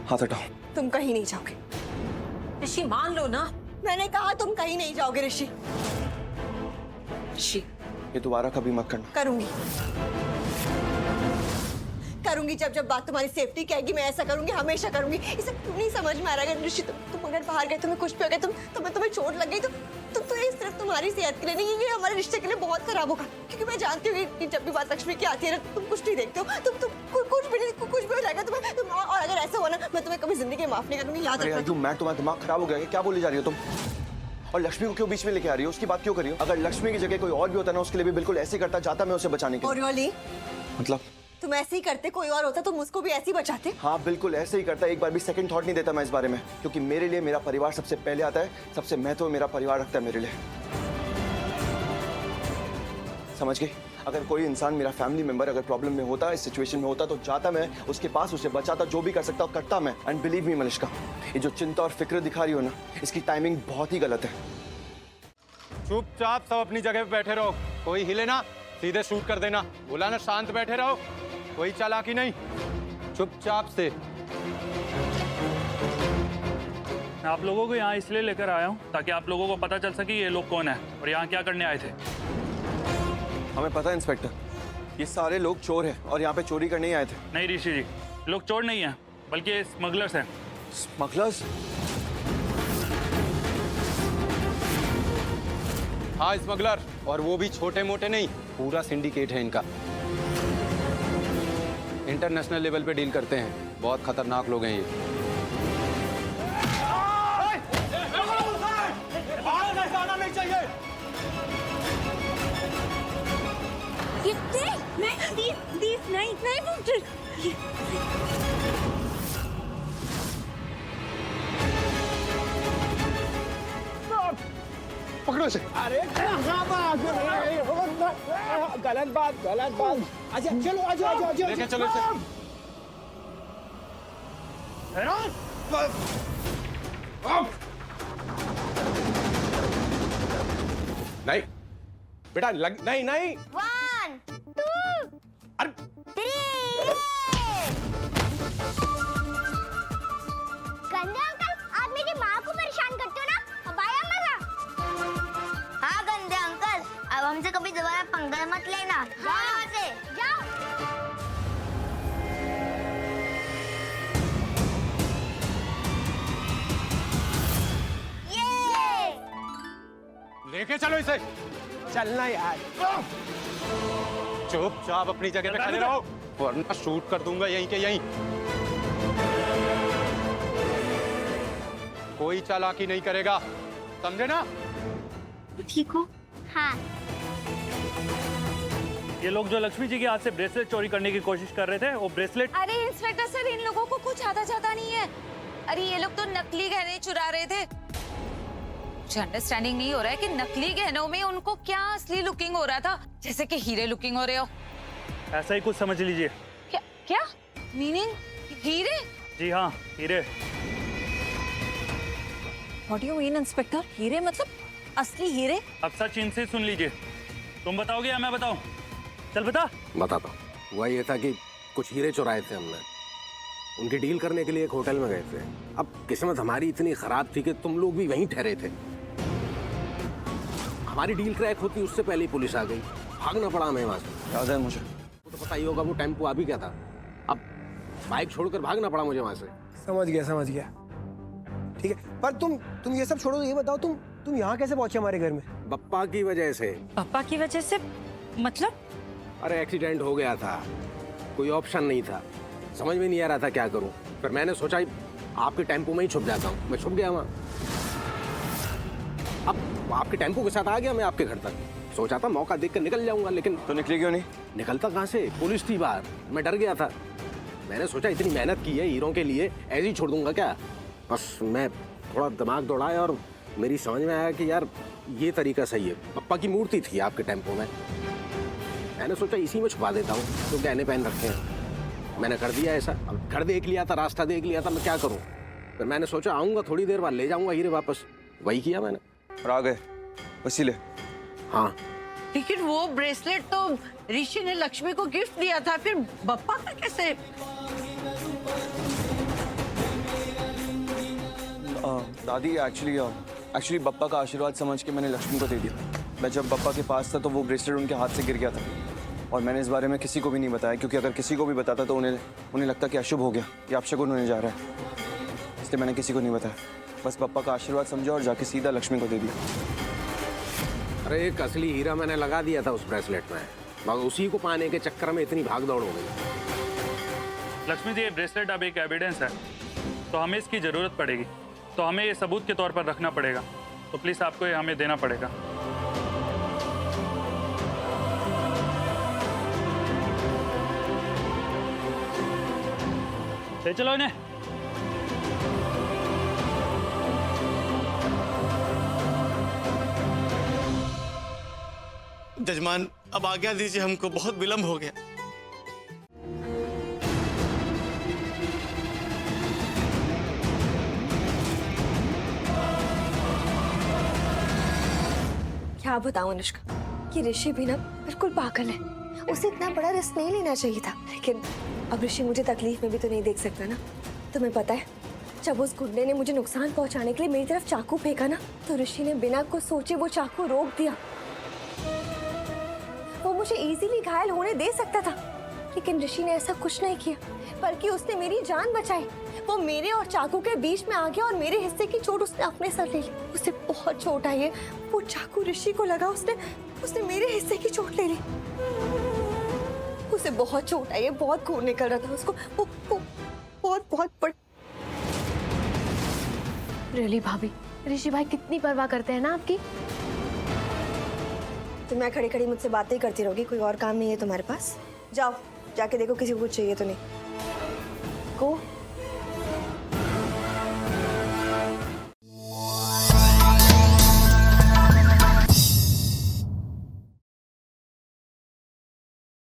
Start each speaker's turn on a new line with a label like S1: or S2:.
S1: हाथ हटाओ।
S2: तुम कहीं नहीं जाओगे
S3: ऋषि, मान लो ना।
S2: मैंने कहा तुम कहीं नहीं जाओगे ऋषि।
S3: ऋषि,
S1: ये दोबारा कभी मत करना।
S2: करूंगी जब जब बात तुम्हारी सेफ्टी की आएगी मैं ऐसा करूंगी, हमेशा करूंगी। इसे क्यों नहीं समझ में आ रहा है ऋषि? तुम अगर बाहर गए, तुम्हें कुछ भी हो गया, तुम्हें चोट लग गई तो ये सिर्फ तुम्हारी सेहत के लिए नहीं, ये हमारे रिश्ते के लिए बहुत खराब होगा। क्योंकि मैं जानती हूँ कि जब भी बात लक्ष्मी की आती है ना, तुम कुछ नहीं देखते हो, तुम कुछ भी हो जाएगा तुम्हें। और अगर ऐसा हुआ ना, मैं तुम्हें कभी जिंदगी में माफ नहीं करूंगी, याद रखना।
S1: मैं तुम्हारा दिमाग खराब हो गया? क्या बोली जा रही हो तुम? और लक्ष्मी को क्यों बीच में लेके आ रही हो? उसकी बात क्यों कर रही हो? अगर लक्ष्मी की जगह कोई और भी होता ना, उसके लिए भी बिल्कुल ऐसे ही करता, जाता मैं उसे बचाने के लिए। मतलब
S2: तुम ऐसे ही करते, कोई और होता तुम उसको भी ऐसे ही बचाते।
S1: हाँ बिल्कुल ऐसे ही करता, एक बार भी सेकंड थॉट नहीं देता मैं इस बारे में, क्योंकि मेरे लिए मेरा परिवार सबसे पहले आता है, सबसे महत्व मेरा परिवार रखता है मेरे लिए। समझ गई? अगर कोई इंसान, मेरा फैमिली मेंबर अगर प्रॉब्लम में होता, इस सिचुएशन में होता, तो जाता मैं उसके पास, उसे बचाता, जो भी कर सकता करता मैं। एंड बिलीव मी मलिश्का, ये जो चिंता और फिक्र दिखा रही हो ना, इसकी टाइमिंग बहुत ही गलत है।
S4: चुपचाप सब अपनी जगह पे बैठे रहो, कोई हिले ना, सीधे शूट कर देना। बोला ना शांत बैठे रहो, कोई चालाकी नहीं, चुपचाप से।
S5: मैं आप लोगों को यहाँ इसलिए लेकर आया हूँ ताकि आप लोगों को पता चल सके ये लोग कौन है और यहाँ क्या करने आए थे।
S1: हमें पता है इंस्पेक्टर, ये सारे लोग चोर हैं और यहाँ पे चोरी करने ही आए थे।
S5: नहीं ऋषि जी, लोग चोर नहीं हैं, बल्कि ये स्मगलर्स हैं।
S1: स्मगलर्स?
S4: हाँ स्मगलर, और वो भी छोटे मोटे नहीं, पूरा सिंडिकेट है इनका। इंटरनेशनल लेवल पे डील करते हैं, बहुत खतरनाक लोग हैं ये।
S1: पकड़ो इसे।
S6: अरे कहाँ बात गलत बात। अच्छा चलो, आजो।
S4: लेके चलो इसे।
S7: नहीं बेटा, नहीं
S8: 1 2
S7: अरे
S8: 3। गंदे अंकल, आप मेरी माँ को परेशान करते हो ना, अब आया मजा। हाँ गंदे अंकल, अब हमसे कभी दोबारा पंगा मत लेना। जाओ यहाँ से, जाओ। ये
S4: लेके चलो इसे।
S6: चलना यार।
S4: चुपचाप अपनी जगह पे खड़े रहो, वरना शूट कर दूंगा यहीं के यहीं। कोई चालाकी नहीं करेगा, समझे ना?
S8: ठीक हो? हाँ।
S5: ये लोग जो लक्ष्मी जी के हाथ से ब्रेसलेट चोरी करने की कोशिश कर रहे थे, वो ब्रेसलेट।
S3: अरे इंस्पेक्टर सर, इन लोगों को कुछ आता जाता नहीं है। अरे ये लोग तो नकली गहने चुरा रहे थे। मुझे अंडरस्टैंडिंग नहीं हो रहा है कि नकली गहनों में उनको क्या असली लुकिंग हो रहा था, जैसे कि हीरे लुकिंग हो रहे हो।
S5: ऐसा ही कुछ समझ लीजिए।
S3: क्या मीनिंग? हीरे?
S5: जी हाँ, हीरे।
S3: What do you mean inspector? हीरे मतलब असली हीरे?
S5: अब सच इनसे सुन लीजिए। तुम बताओगे या मैं बताऊं? चल बता।
S7: बताता हूँ। हुआ ये था कि कुछ हीरे चुराए थे हमने, उनकी डील करने के लिए एक होटल में गए थे। अब किस्मत हमारी इतनी खराब थी कि तुम लोग भी वहीं ठहरे थे। हमारी डील क्रैक होती उससे पहले ही पुलिस आ गई, भागना पड़ा हमें वहां से।
S1: याद है मुझे।
S7: वो तो पता ही होगा, वो टेम्पो आ भी गया था। अब बाइक छोड़कर भागना पड़ा मुझे वहां से।
S6: समझ गया। ठीक है, पर तुम ये सब छोड़ो, ये बताओ तुम यहाँ कैसे पहुंचे हमारे घर में?
S7: बप्पा की वजह से।
S3: पापा की वजह से? मतलब?
S7: अरे एक्सीडेंट हो गया था, कोई ऑप्शन नहीं था, समझ में नहीं आ रहा था क्या करूं। फिर मैंने सोचा आपके टेम्पो में ही छुप जाता हूं। मैं छुप गया वहां। अब आपके टेम्पो के साथ आ गया मैं आपके घर तक। सोचा था मौका देखकर निकल जाऊंगा, लेकिन
S1: तो निकली क्यों नहीं?
S7: निकलता कहां से, पुलिस थी बाहर, मैं डर गया था। मैंने सोचा इतनी मेहनत की है हीरों के लिए, ऐसे ही छोड़ दूंगा क्या? बस मैं थोड़ा दिमाग दौड़ाया और मेरी समझ में आया कि यार ये तरीका सही है। पप्पा की मूर्ति थी आपके टेम्पो में, मैंने सोचा इसी में छुपा देता हूँ, तो गहने पहन रखे हैं। मैंने कर दिया ऐसा। अब घर देख लिया था, रास्ता देख लिया था, मैं क्या करूँ? फिर मैंने सोचा आऊँगा थोड़ी देर बाद ले जाऊँगा हीरे वापस। वही किया मैंने।
S1: और आ गए इसीलिए?
S7: हाँ।
S9: लेकिन वो ब्रेसलेट तो ऋषि ने लक्ष्मी को गिफ्ट दिया था, फिर बप्पा का कैसे?
S1: दादी एक्चुअली बप्पा का आशीर्वाद समझ के मैंने लक्ष्मी को दे दिया। मैं जब बप्पा के पास था तो वो ब्रेसलेट उनके हाथ से गिर गया था और मैंने इस बारे में किसी को भी नहीं बताया, क्योंकि अगर किसी को भी बताता तो उन्हें लगता कि अशुभ हो गया या अपशगुन होने जा रहा है, इसलिए मैंने किसी को नहीं बताया। बस बप्पा का आशीर्वाद समझा और जाके सीधा लक्ष्मी को दे दिया।
S7: अरे एक असली हीरा मैंने लगा दिया था उस ब्रेसलेट में, मगर उसी को पाने के चक्कर में इतनी भाग दौड़ हो गई।
S5: लक्ष्मी जी, ये ब्रेसलेट अब एक एविडेंस है, तो हमें इसकी ज़रूरत पड़ेगी, तो हमें ये सबूत के तौर पर रखना पड़ेगा, तो प्लीज़ आपको ये हमें देना पड़ेगा। ले चलो इन्हें।
S10: जजमान, अब आज्ञा दीजिए, हमको बहुत विलंब हो गया।
S2: क्या बताऊं अनुष्का, कि ऋषि भी ना बिल्कुल पागल है। उसे इतना बड़ा रिस्क नहीं लेना चाहिए था, लेकिन अब ऋषि मुझे तकलीफ में भी तो नहीं देख सकता ना। तुम्हें पता है, जब उस गुंडे ने मुझे नुकसान पहुंचाने के लिए मेरी तरफ चाकू फेंका ना, तो ऋषि ने बिना कुछ सोचे वो चाकू रोक दिया। वो मुझे इजीली घायल होने दे सकता था, लेकिन ऋषि ने ऐसा कुछ नहीं किया, बल्कि उसने मेरी जान बचाई। वो मेरे और चाकू के बीच में आ गया और मेरे हिस्से की चोट उसने अपने सर ले ली। उसे बहुत चोट आई है। वो चाकू ऋषि को लगा, उसने मेरे हिस्से की चोट ले ली। उसे बहुत चोट आई है, बहुत खून निकल रहा था उसको। वो बहुत बड़।
S11: रियली भाभी, ऋषि भाई कितनी परवाह करते हैं ना आपकी।
S2: तो मैं खड़ी खड़ी मुझसे बातें ही करती रहोगी, कोई और काम नहीं है तुम्हारे पास? जाओ, जाके देखो किसी को कुछ चाहिए तो नहीं। गो।